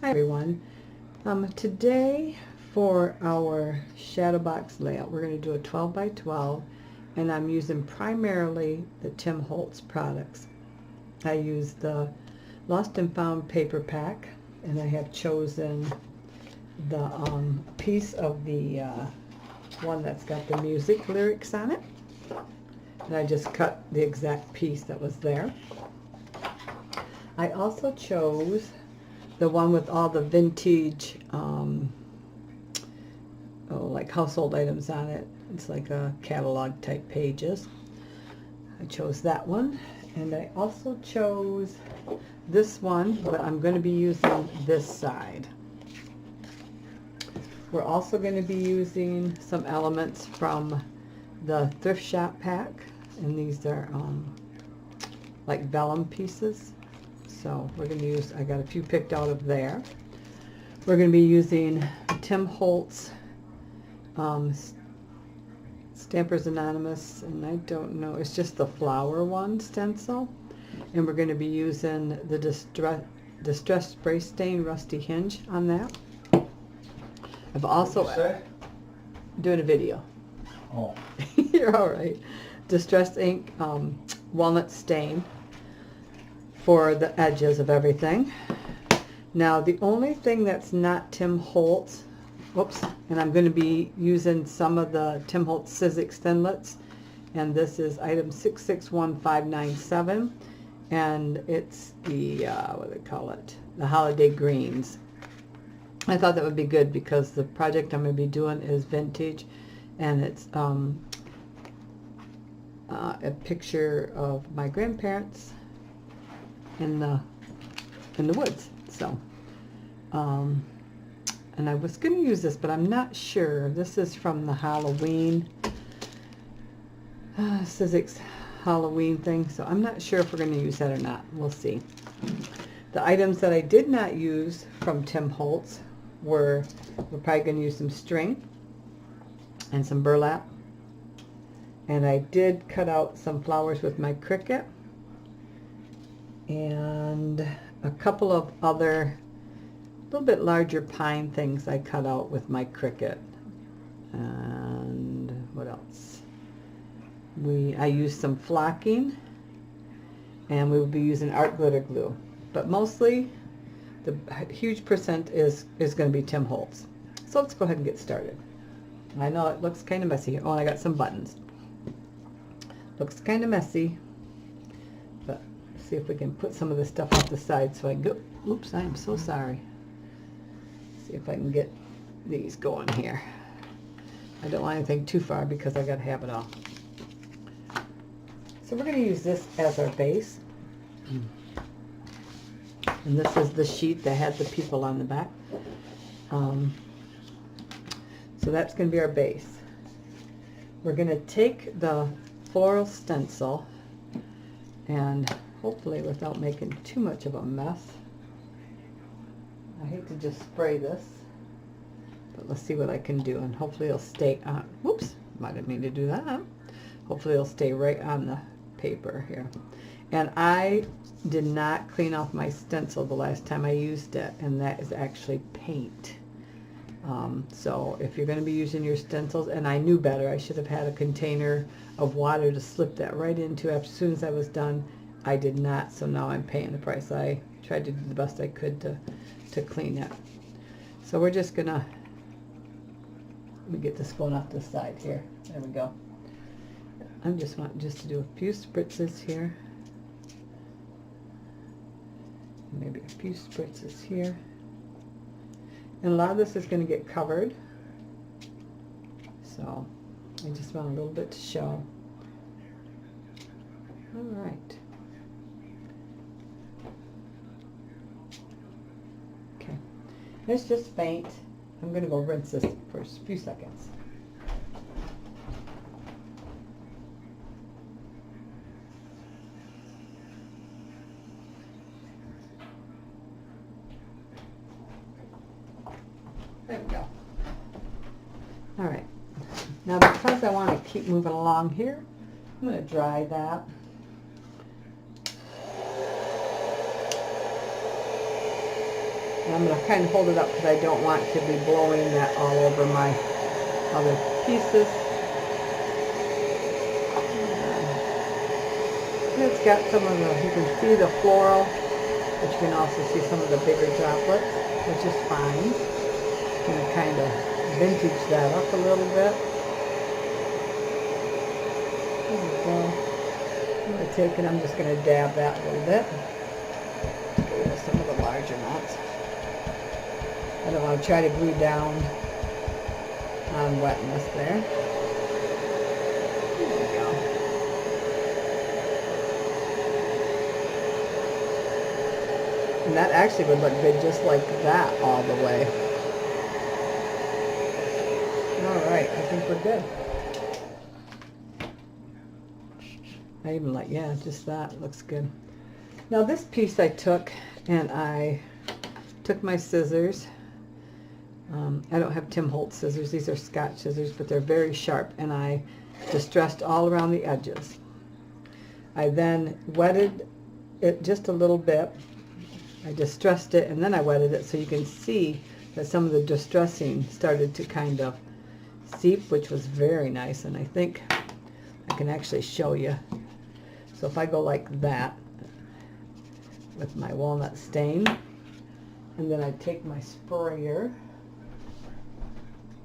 Hi everyone. Today for our shadow box layout we're going to do a 12 by 12 and I'm using primarily the Tim Holtz products. I use the Lost and Found paper pack and I have chosen the piece of the one that's got the music lyrics on it, and I just cut the exact piece that was there. I also chose the one with all the vintage like household items on it. It's like a catalog type pages. I chose that one, and I also chose this one, but I'm going to be using this side. We're also going to be using some elements from the thrift shop pack, and these are like vellum pieces. So we're going to use, I got a few picked out of there. We're going to be using Tim Holtz Stampers Anonymous, and I don't know, it's just the flower one stencil. And we're going to be using the Distress Spray Stain Rusty Hinge on that. I've also doing a video. Oh. You're all right. Distress Ink Walnut Stain for the edges of everything. Now the only thing that's not Tim Holtz, whoops, and I'm going to be using some of the Tim Holtz Sizzix Thinlits, and this is item 661597, and it's the what do they call it, the Holiday Greens. I thought that would be good because the project I'm going to be doing is vintage, and it's a picture of my grandparents in the woods. So and I was going to use this, but I'm not sure. This is from the Halloween Sizzix Halloween thing, so I'm not sure if we're going to use that or not. We'll see. The items that I did not use from Tim Holtz we're probably going to use some string and some burlap, and I did cut out some flowers with my Cricut, and a couple of other little bit larger pine things I cut out with my Cricut. And what else? I used some flocking, and we will be using art glitter glue, but mostly the huge percent is going to be Tim Holtz. So let's go ahead and get started. I know it looks kind of messy here. Oh, and I got some buttons. Looks kind of messy, but let's see if we can put some of this stuff off the side so I can go. Oops, I am so sorry. See if I can get these going here. I don't want anything too far because I got to have it all. So we're going to use this as our base. And this is the sheet that had the people on the back. So that's going to be our base. We're going to take the floral stencil, and hopefully without making too much of a mess. I hate to just spray this, but let's see what I can do, and hopefully it'll stay on. Whoops, I didn't mean to do that. Hopefully it'll stay right on the paper here. And I did not clean off my stencil the last time I used it, and that is actually paint. So if you're going to be using your stencils, and I knew better, I should have had a container of water to slip that right into as soon as I was done. I did not, so now I'm paying the price. I tried to do the best I could to clean it. So we're just going to, let me get this going off the side here. There we go. I'm just wanting just to do a few spritzes here. Maybe a few spritzes here. And a lot of this is going to get covered, so I just want a little bit to show. All right. Okay. It's just faint. I'm going to go rinse this for a few seconds. There we go. All right. Now because I want to keep moving along here, I'm going to dry that. And I'm going to kind of hold it up because I don't want to be blowing that all over my other pieces. And it's got some of the, you can see the floral, but you can also see some of the bigger droplets, which is fine. I'm going to kind of vintage that up a little bit. There we go. I'm going to take it, I'm just going to dab that a little bit. Get some of the larger ones. I don't want to try to glue down on wetness there. There we go. And that actually would look good just like that all the way. Alright, I think we're good. I even like, yeah, just that looks good. Now this piece I took, and I took my scissors. I don't have Tim Holtz scissors, these are Scotch scissors, but they're very sharp, and I distressed all around the edges. I then wetted it just a little bit. I distressed it, and then I wetted it, so you can see that some of the distressing started to kind of seep, which was very nice, and I think I can actually show you. So if I go like that with my walnut stain, and then I take my sprayer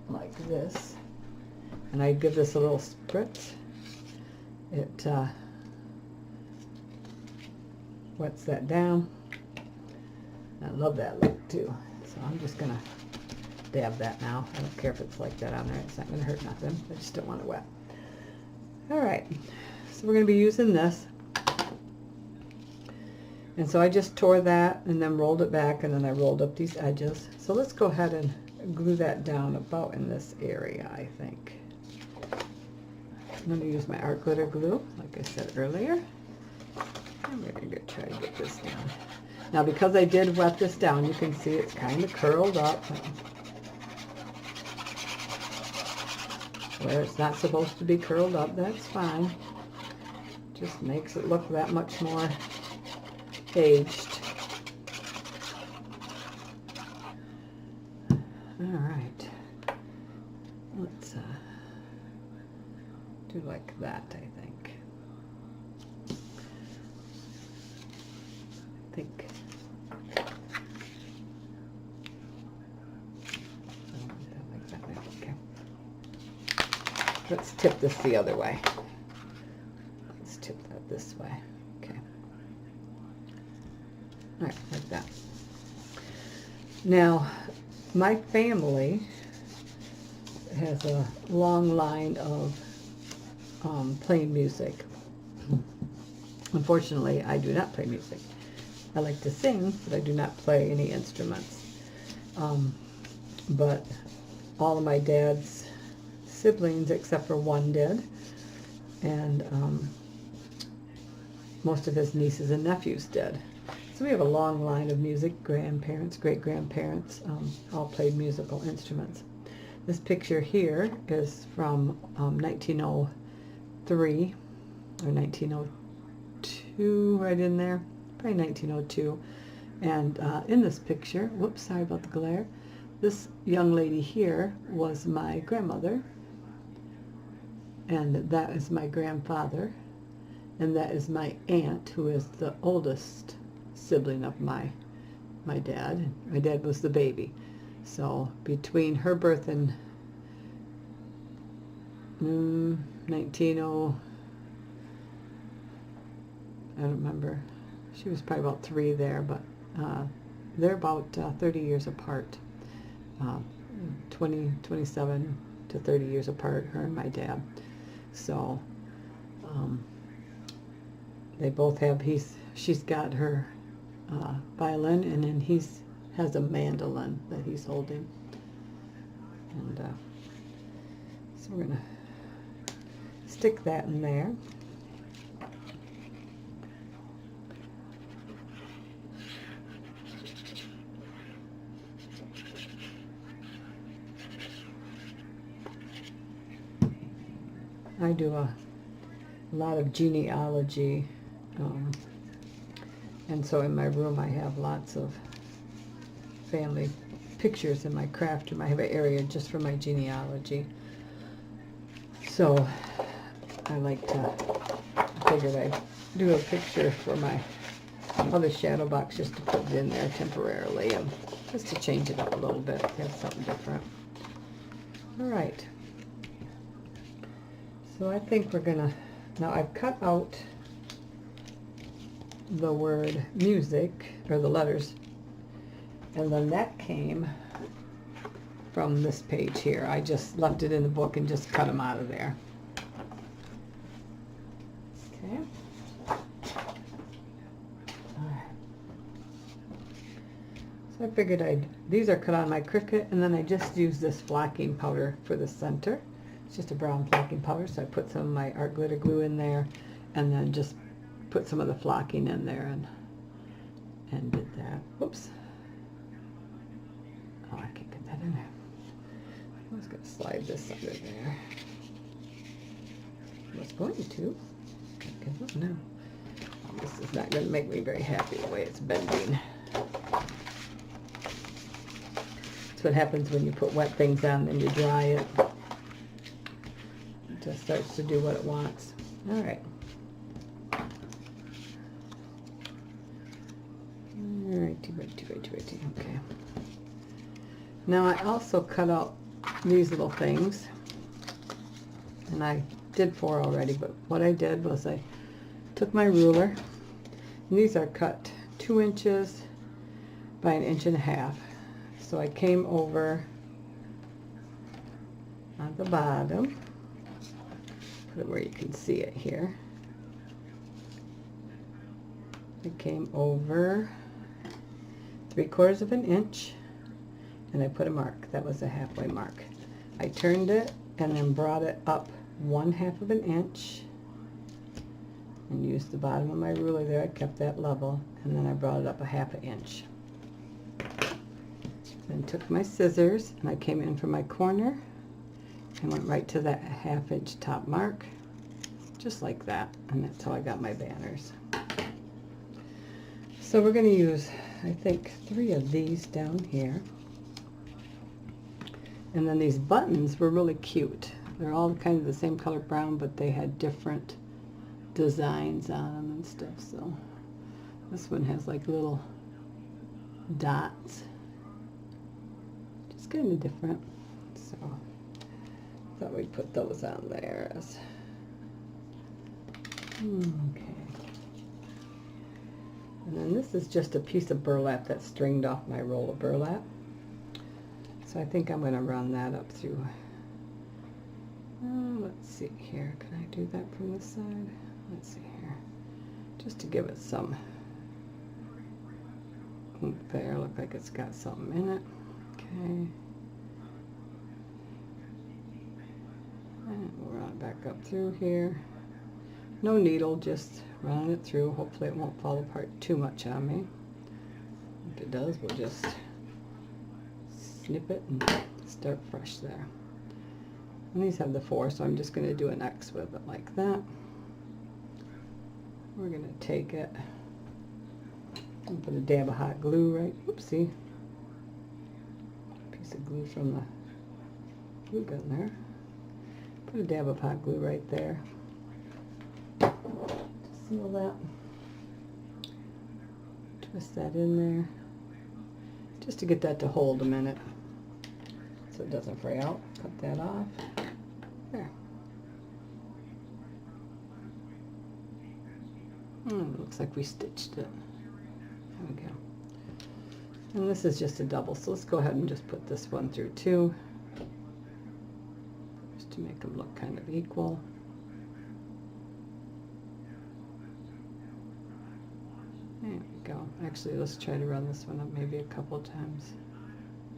like this, and I give this a little spritz, it wets that down. I love that look too. So I'm just going to dab that now. I don't care if it's like that on there. It's not going to hurt nothing. I just don't want it wet. Alright, so we're going to be using this. And so I just tore that and then rolled it back, and then I rolled up these edges. So let's go ahead and glue that down about in this area, I think. I'm going to use my art glitter glue, like I said earlier. I'm going to try to get this down. Now because I did wet this down, you can see it's kind of curled up where it's not supposed to be curled up. That's fine. Just makes it look that much more aged. Alright, let's do like that, I think. Okay. Let's tip this the other way. Let's tip that this way. Okay. All right, like that. Now, my family has a long line of playing music. Unfortunately, I do not play music. I like to sing, but I do not play any instruments. But all of my dad's siblings, except for one, did. And most of his nieces and nephews did. So we have a long line of music. Grandparents, great-grandparents, all played musical instruments. This picture here is from 1903 or 1902, right in there. Probably 1902. And in this picture, whoops, sorry about the glare, this young lady here was my grandmother, and that is my grandfather, and that is my aunt, who is the oldest sibling of my dad. My dad was the baby. So between her birth and 1900, I don't remember, she was probably about 3 there, but they're about 30 years apart. 27 to 30 years apart, her and my dad. So they both have, she's got her violin, and then has a mandolin that he's holding. And so we're going to stick that in there. I do a lot of genealogy, and so in my room I have lots of family pictures in my craft room. I have an area just for my genealogy. So I like to, I figured I'd do a picture for my other shadow box just to put it in there temporarily and just to change it up a little bit, have something different. All right. So I think we're gonna, now I've cut out the word music, or the letters, and then that came from this page here. I just left it in the book and just cut them out of there. Okay. So I figured these are cut on my Cricut, and then I just used this flocking powder for the center. It's just a brown flocking powder, so I put some of my art glitter glue in there, and then just put some of the flocking in there and did that. Whoops. Oh, I can't get that in there. I was going to slide this under there. I was going to. Okay, no. This is not going to make me very happy the way it's bending. That's what happens when you put wet things on and you dry it. It just starts to do what it wants. All right. Righty. Okay. Now I also cut out these little things, and I did 4 already, but what I did was I took my ruler, and these are cut 2 inches by 1.5 inches. So I came over on the bottom, put it where you can see it here. I came over 3/4 inch, and I put a mark. That was a halfway mark. I turned it and then brought it up 1/2 inch and used the bottom of my ruler there. I kept that level, and then I brought it up 1/2 inch. Then took my scissors and I came in from my corner and went right to that 1/2 inch top mark, just like that, and that's how I got my banners. So we're going to use, I think, 3 of these down here. And then these buttons were really cute. They're all kind of the same color brown, but they had different designs on them and stuff. So this one has like little dots. Just kind of different. So I thought we'd put those on there as okay. And then this is just a piece of burlap that's stringed off my roll of burlap. So I think I'm going to run that up through. Let's see here. Can I do that from this side? Let's see here. Just to give it some oomph there. Look like it's got something in it. Okay. And we'll run it back up through here. No needle, just running it through. Hopefully it won't fall apart too much on me. If it does, we'll just snip it and start fresh there. And these have the 4, so I'm just going to do an X with it like that. We're going to take it and put a dab of hot glue right, oopsie, piece of glue from the glue gun there. Put a dab of hot glue right there. Seal that. Twist that in there. Just to get that to hold a minute so it doesn't fray out. Cut that off. There. Looks like we stitched it. There we go. And this is just a double, so let's go ahead and just put this one through too, just to make them look kind of equal. There we go. Actually, let's try to run this one up maybe a couple times.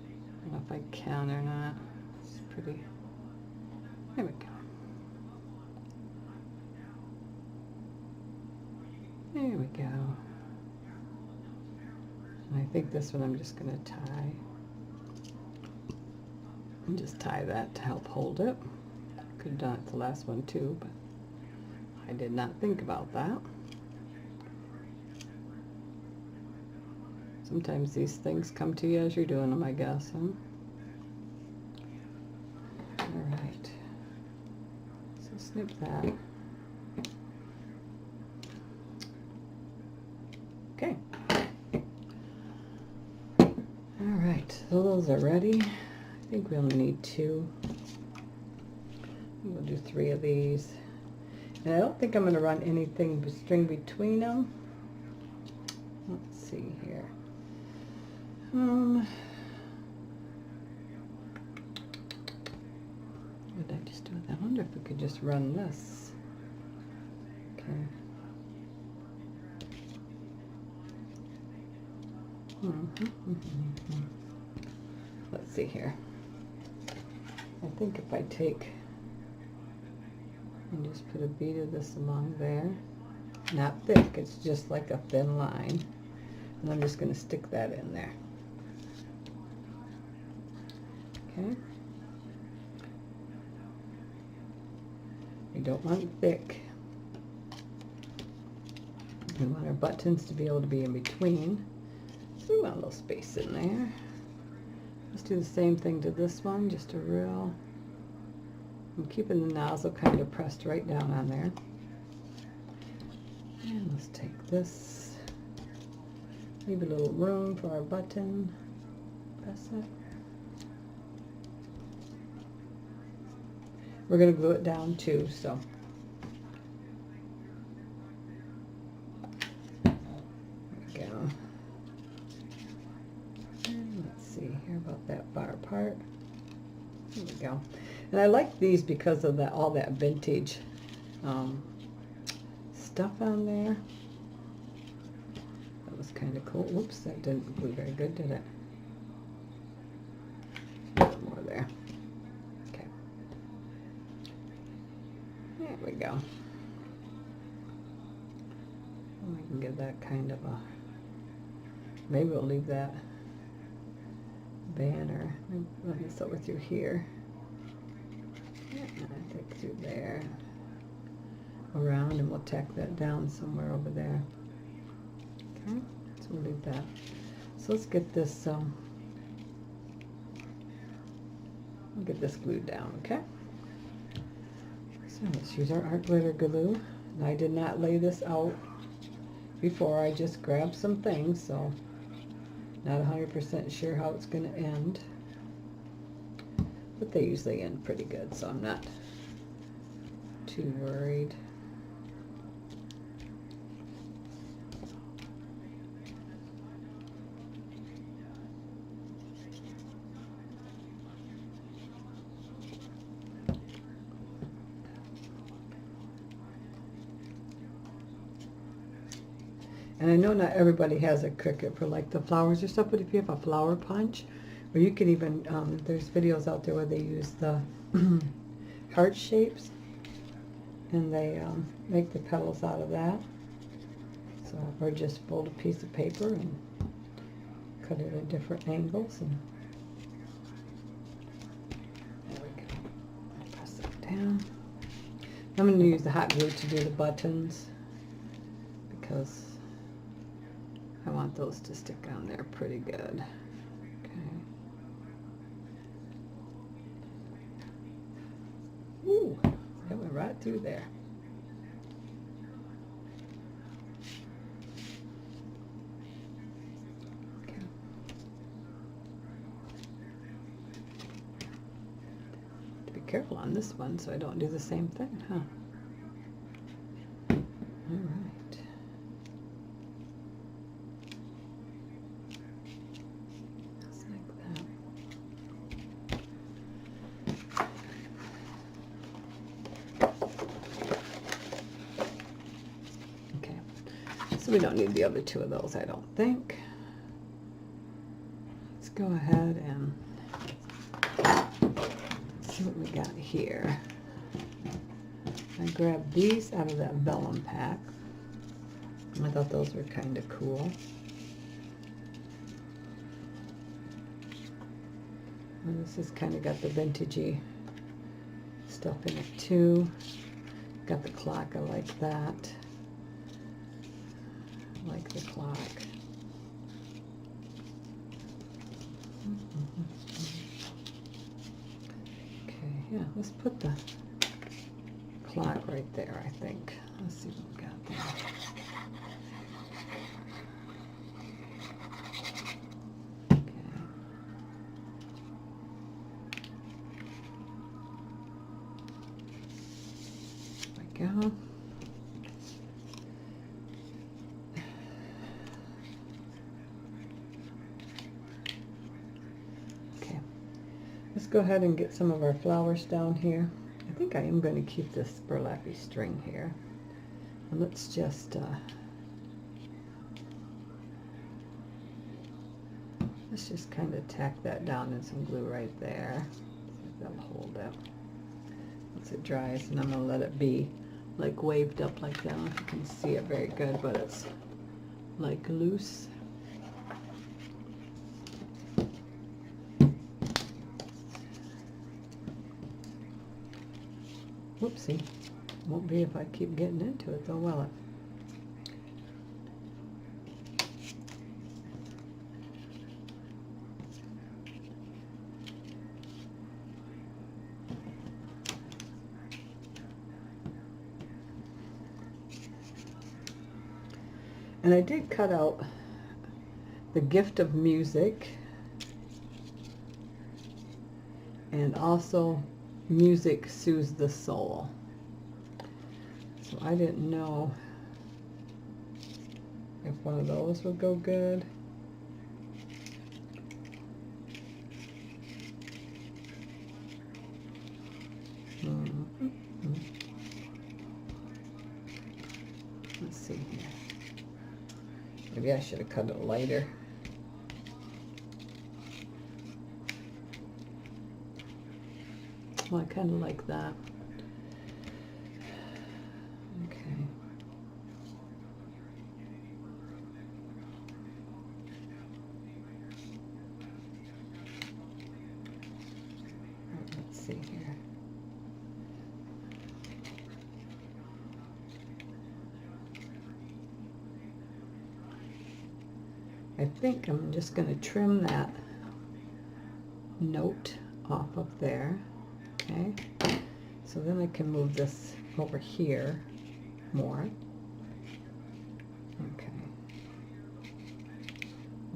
I don't know if I can or not. It's pretty. There we go. There we go. And I think this one I'm just going to tie. And just tie that to help hold it. Could have done it the last one too, but I did not think about that. So Sometimes these things come to you as you're doing them, I guess, huh? All right. So snip that. Okay. All right, so those are ready. I think we only need 2. We'll do 3 of these. And I don't think I'm going to run anything but string between them. Let's see here. What did I just do with that? I wonder if we could just run this. Okay. Let's see here. I think if I take and just put a bead of this along there, not thick, it's just like a thin line, and I'm just going to stick that in there. Okay. We don't want it thick. We want our buttons to be able to be in between. So we want a little space in there. Let's do the same thing to this one, just a real, I'm keeping the nozzle kind of pressed right down on there. And let's take this, leave a little room for our button, press it. We're going to glue it down too, so. There we go. And let's see here about that bar part. There we go. And I like these because of all that vintage stuff on there. That was kind of cool. Whoops, that didn't glue very good, did it? A little more there. Okay. There we go. And we can give that kind of a, maybe we'll leave that banner. Run this over through here. And I think through there, around, and we'll tack that down somewhere over there. Okay, so we'll leave that. So let's get this, we'll get this glued down, okay? So let's use our art glitter glue. And I did not lay this out before, I just grabbed some things, so not 100% sure how it's going to end. But they usually end pretty good, so I'm not too worried. And I know not everybody has a Cricut for like the flowers or stuff, but if you have a flower punch, or you can even, there's videos out there where they use the heart shapes, and they make the petals out of that. So, or just fold a piece of paper and cut it at different angles. And there we go. Press that down. I'm going to use the hot glue to do the buttons, because I want those to stick on there pretty good. Ooh, that went right through there. Okay. Be careful on this one so I don't do the same thing, huh? All right. Just like that. So we don't need the other 2 of those, I don't think. Let's go ahead and see what we got here. I grabbed these out of that vellum pack. I thought those were kind of cool. And this has kind of got the vintagey stuff in it too. Got the clock, I like that. Like the clock. Yeah, let's put the clock right there, I think. Let's see what we got there. Okay. There we go. Okay. Let's go ahead and get some of our flowers down here. I think I am going to keep this burlappy string here. And let's just kind of tack that down in some glue right there. See if that'll hold it. Once it dries, and I'm going to let it be like waved up like that. I don't know if you can see it very good, but it's like loose. Whoopsie. Won't be if I keep getting into it though, will it? And I did cut out the gift of music and also music soothes the soul. So I didn't know if one of those would go good. Let's see here. Maybe I should have cut it lighter. Well, I kind of like that. Okay. Let's see here. I think I'm just going to trim that note off of there. Okay, so then I can move this over here more. Okay,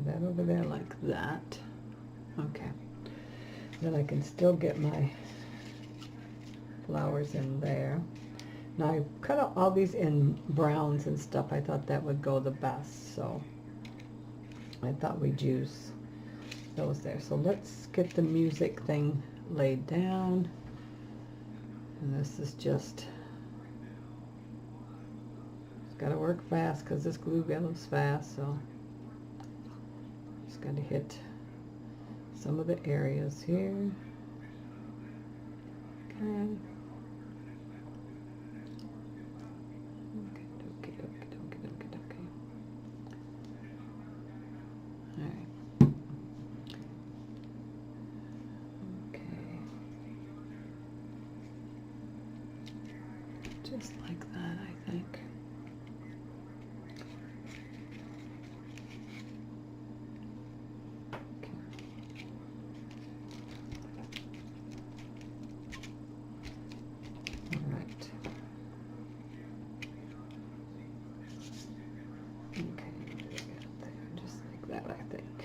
that over there like that. Okay, then I can still get my flowers in there. Now I cut out all these in browns and stuff. I thought that would go the best, so I thought we'd use those there. So let's get the music thing laid down. And this is just, it's got to work fast because this glue goes fast, so just got to hit some of the areas here. Okay. Just like that, I think. Okay. All right. Okay, just like that, I think.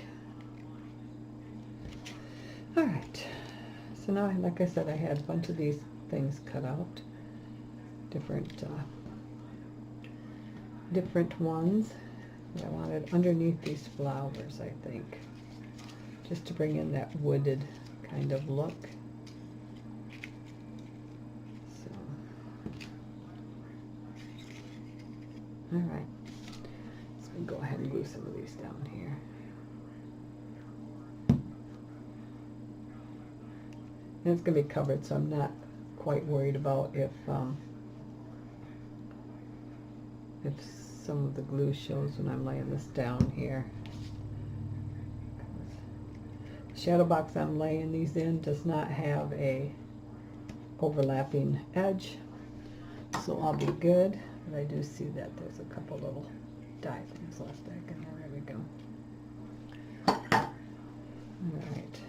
All right. So now, like I said, I had a bunch of these things cut out. Different ones that I wanted underneath these flowers, I think, just to bring in that wooded kind of look. So, all right, so we go ahead and glue some of these down here. And it's going to be covered, so I'm not quite worried about if some of the glue shows when I'm laying this down here. The shadow box I'm laying these in does not have a overlapping edge, so I'll be good. But I do see that there's a couple little dye things left back in there. There we go. All right.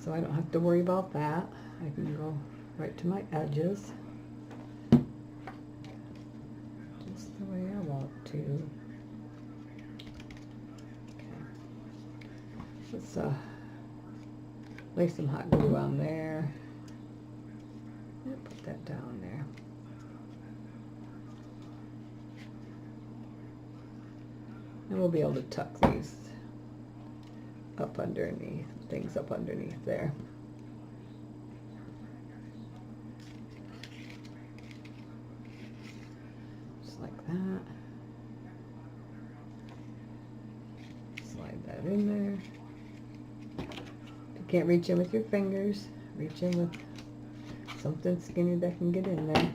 So I don't have to worry about that. I can go right to my edges. Just the way I want to. Okay. Let's lay some hot glue on there. Put that down there. And we'll be able to tuck these up underneath, things up underneath there. Just like that. Slide that in there. If you can't reach in with your fingers, reach in with something skinny that can get in there.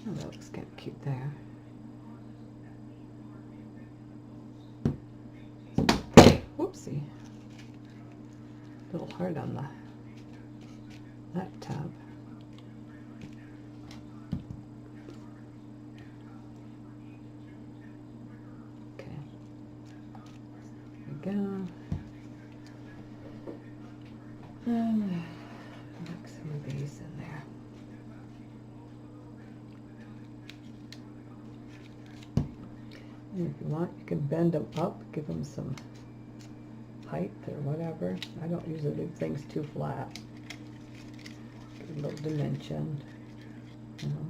Oh, that looks kind of cute there. Whoopsie. A little hard on the laptop. Okay. There we go. And knock some of these in there. And if you want, you can bend them up, give them some height or whatever. I don't usually leave things too flat. Give a little dimension, you know.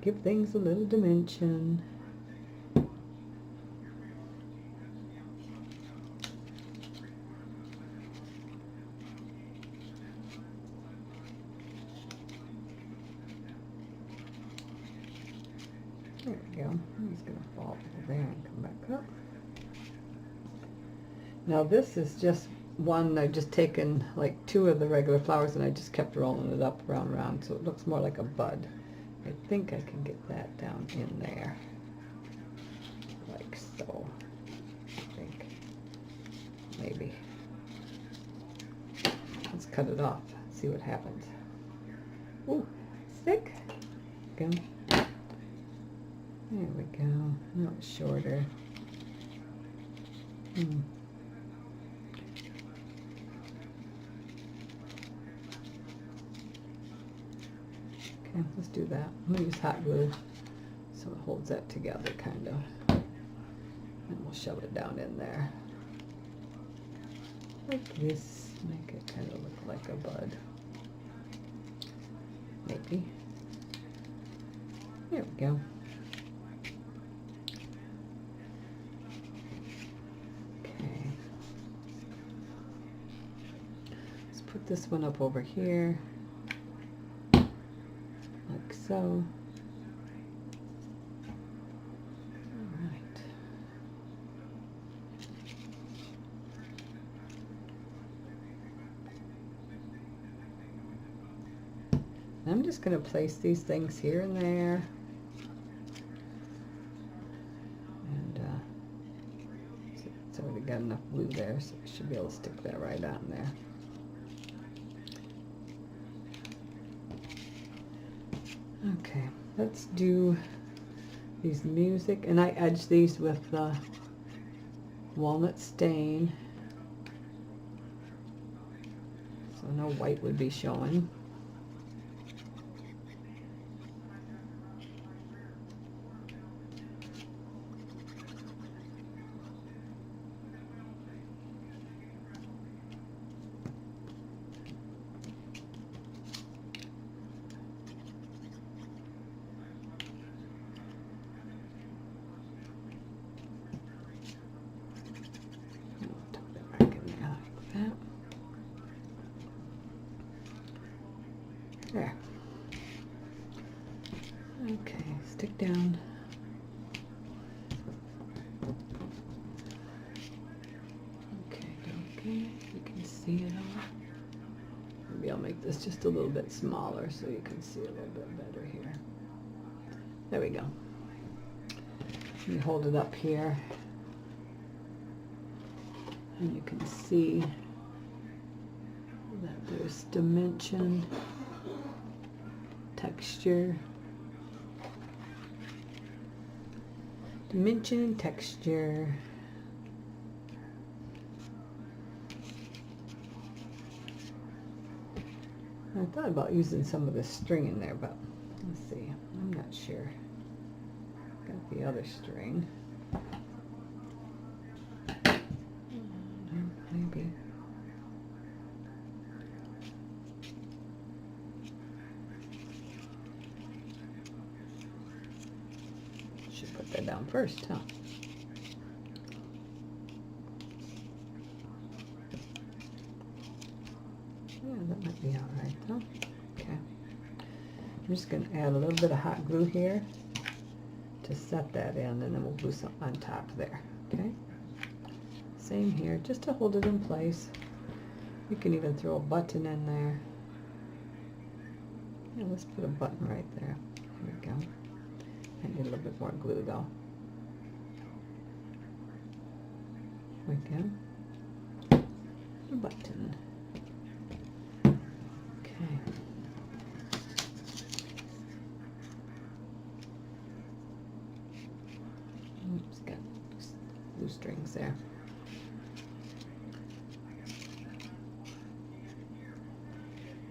Give things a little dimension. There we go. I'm just going to fall over there and come back up. Now this is just one, I've just taken like 2 of the regular flowers and I just kept rolling it up round and round so it looks more like a bud. I think I can get that down in there. Like so. I think. Maybe. Let's cut it off. See what happens. Ooh, thick. Go. There we go. Now it's shorter. Okay, let's do that. I'm going to use hot glue so it holds that together, kind of. And we'll shove it down in there. Like this. Make it kind of look like a bud. Maybe. There we go. Put this one up over here, like so. All right. I'm just going to place these things here and there. And it's already got enough glue there, so I should be able to stick that right on there. Okay, let's do these music, and I edge these with walnut stain, so no white would be showing. There. Okay, stick down. Okay, you can see it all. Maybe I'll make this just a little bit smaller so you can see a little bit better here. There we go. Let me hold it up here. And you can see that there's dimension, texture. Dimension and texture. I thought about using some of the string in there, but let's see. I'm not sure. Got the other string. Maybe. Should put that down first, huh? Yeah, that might be all right, though. Okay. I'm just going to add a little bit of hot glue here to set that in, and then we'll glue something on top there, okay? Same here, just to hold it in place. You can even throw a button in there. Yeah, let's put a button right there. There we go. I need a little bit more glue, though. There we go. A button. Oops, got blue strings there.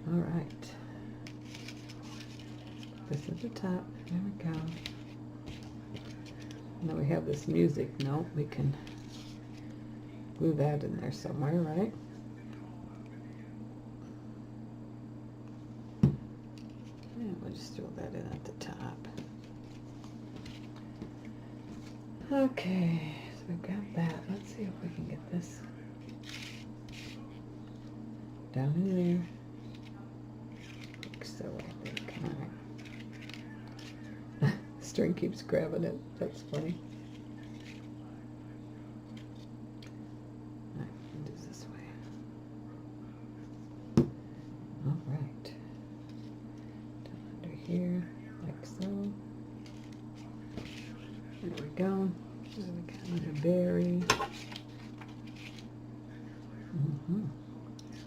All right. This is the top. There we go. Now we have this music note. We can glue that in there somewhere, right? And we'll just throw that in at the top. Okay, so we've got that. Let's see if we can get this down in there. Like so, I think. All right. String keeps grabbing it. That's funny. All right, we'll do it this way. All right. Down under here, like so. There we go. There we got another berry.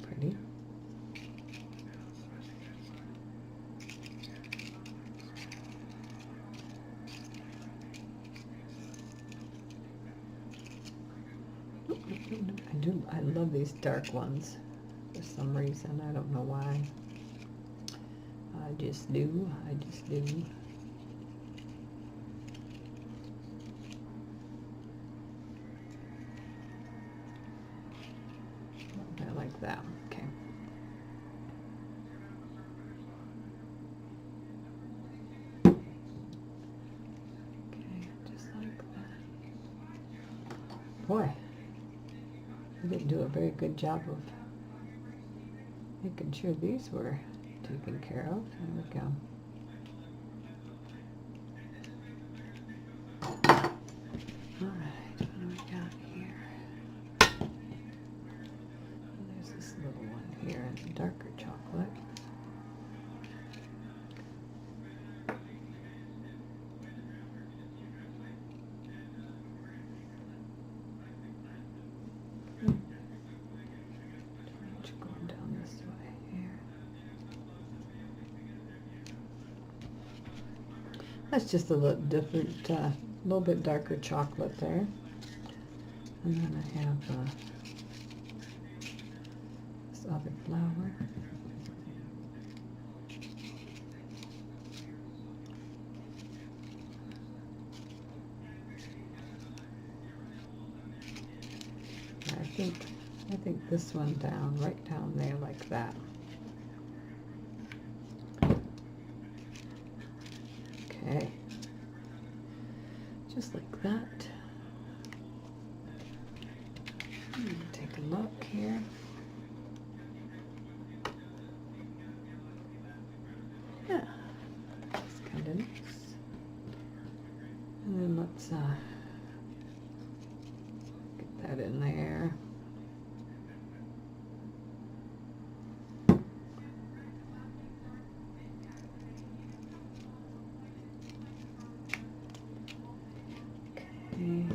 Pretty. I love these dark ones for some reason. I don't know why. I just do. I like that. Okay. Okay, just like that. Boy, I didn't do a very good job of making sure these were taken care of. There we go. All right, what do we got here? There's this little one here in darker chocolate. Going down this way here. That's just a little different, a little bit darker chocolate there. And then I have this other flower. I think this one down, right down there like that. Okay. Just like that. Take a look here. Yeah, it's kind of nice. And then let's get that in there. Okay.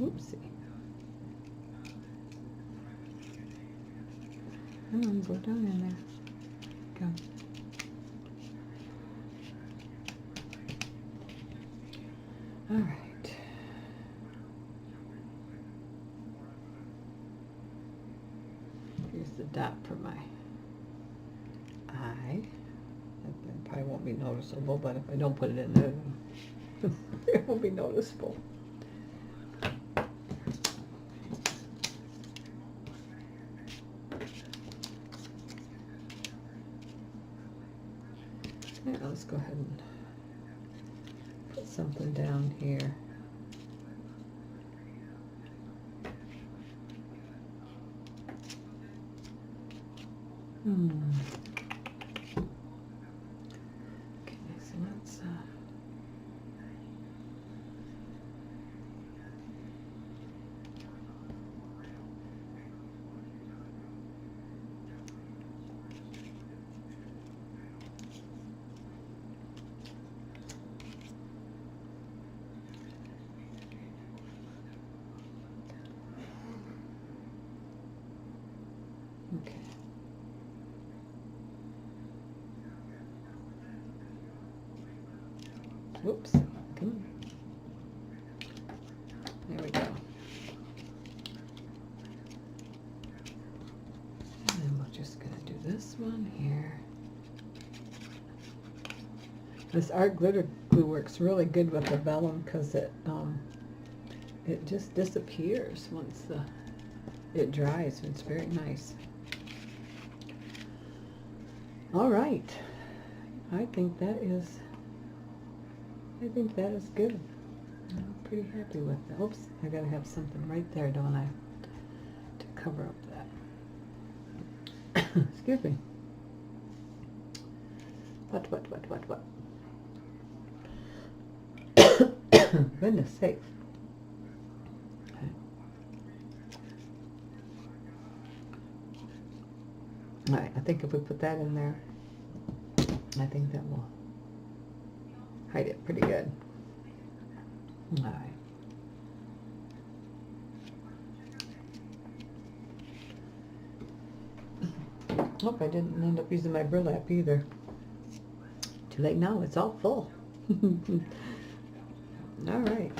Oopsie. Come on, go down in there. Go. All right. Here's the dot for my eye. That probably won't be noticeable, but if I don't put it in there, it won't be noticeable. Yeah, let's go ahead and put something down here. Okay, so let's okay. Whoops, come on. There we go. And then we're just gonna do this one here. This art glitter glue works really good with the vellum because it just disappears once it dries. It's very nice. All right, I think that is good. I'm pretty happy with that. Oops, I gotta have something right there, don't I, to cover up that. Excuse me. What? Goodness sakes. Okay. All right, I think if we put that in there, I think that will hide it pretty good. All right. Hope I didn't end up using my burlap either. Too late now, it's all full. All right.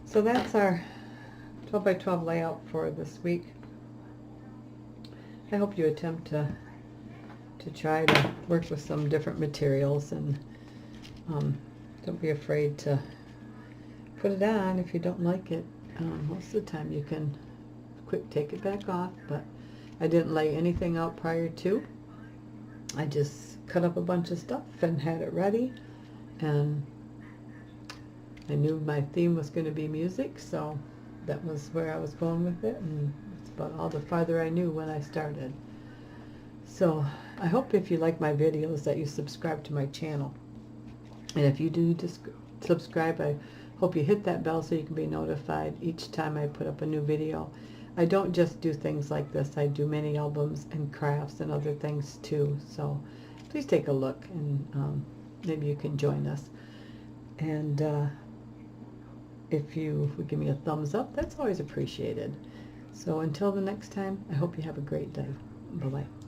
So that's our 12 by 12 layout for this week. I hope you attempt to try to work with some different materials, and don't be afraid to put it on if you don't like it. Most of the time you can quick take it back off, but I didn't lay anything out prior to. I just cut up a bunch of stuff and had it ready, and I knew my theme was going to be music, so that was where I was going with it, and it's about all the farther I knew when I started. So I hope if you like my videos that you subscribe to my channel. And if you do just subscribe, I hope you hit that bell so you can be notified each time I put up a new video. I don't just do things like this. I do mini albums and crafts and other things too. So please take a look, and maybe you can join us. And if you would give me a thumbs up, that's always appreciated. So until the next time, I hope you have a great day. Bye-bye.